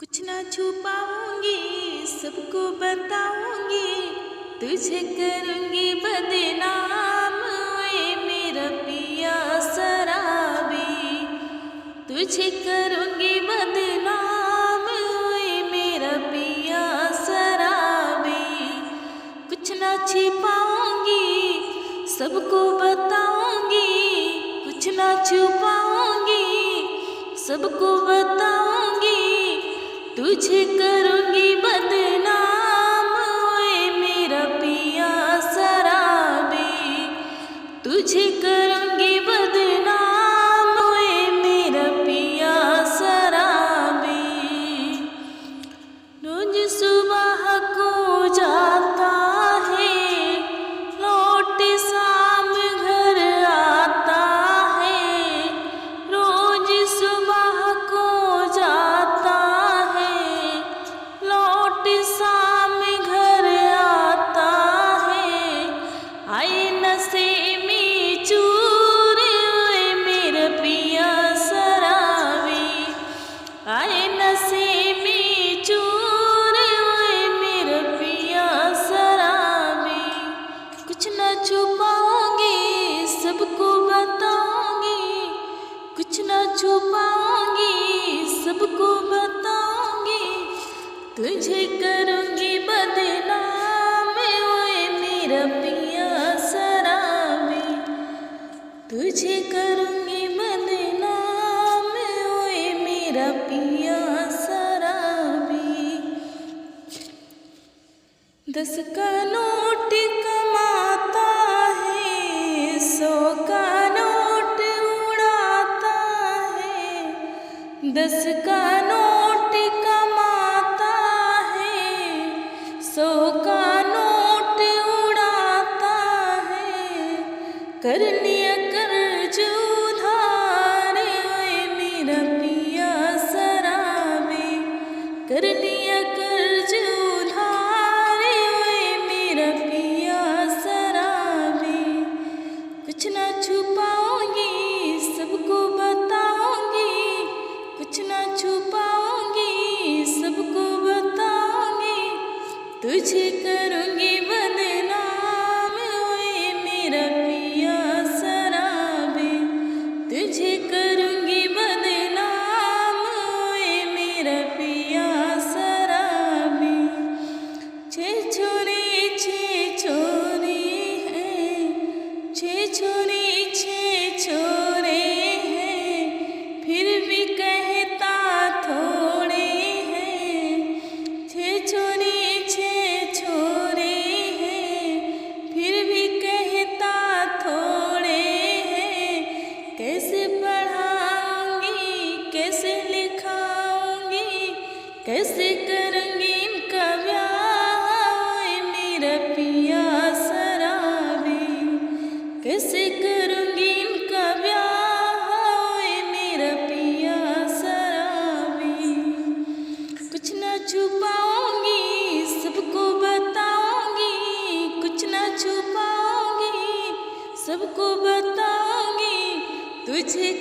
कुछ ना छुपाऊंगी, सबको बताऊंगी, तुझे करूंगी बदनाम। ओए मेरा पिया शराबी, तुझे करूंगी बदनाम। ओए मेरा पिया शराबी, कुछ ना छिपाऊंगी, सबको बताऊंगी, कुछ ना छुपाऊंगी, सबको बताऊंगी, तुझे करूंगी बदनाम। ओए मेरा पिया शराबी, तुझे करूंगी बदनाम। ओए मेरा पिया शराबी, रोज सुबह को जाता है, लौट शाम घर आता है। रोज सुबह को जाता है, लौट शाम घर आता है। आए नशे में चूर, ओए मेरा पिया शराबी, आए नशे में चूर, ओए मेरा पिया शराबी। कुछ न छुपाऊंगी, सबको बताऊंगी, कुछ न छुपाऊंगी, सबको बताऊंगी, तुझे करूंगी बदनाम। ओए मेरा पिया शराबी, तुझे करूंगी बदनाम। ओए मेरा पिया शराबी, 10 का नोट कमाता है, 100 का नोट उड़ाता है। 10 का नोट कमाता है, 100 का नोट उड़ाता है। करनी कर्ज उधार, ओए मेरा पिया शराबी, करनी कर्ज उधार, ओए मेरा पिया शराबी। कुछ ना छुपाऊंगी, सबको बताऊंगी, कुछ ना छुपाऊंगी, सबको बताऊंगी, तुझे करूंगी बदनाम। ओए मेरा पिया शराबी, तुझे करूंगी बदनाम। ओए मेरा पिया शराबी, 6 छोरे 6 छोरे हैं, 6 छोरे 6 छोरे हैं, फिर भी कहता थोड़े हैं। 6 छोरे 6 छोरे हैं, फिर भी कहता थोड़े हैं। कैसे पढ़ाऊंगी, कैसे लिखाऊंगी, कैसे करूंगी इनका ब्याह। ओए मेरा पिया शराबी, कैसे करूंगी इनका ब्याह। ओए मेरा पिया शराबी, कुछ ना छुपाऊंगी, सबको बताऊंगी, कुछ ना छुपाऊंगी, सबको बताऊंगी, तुझे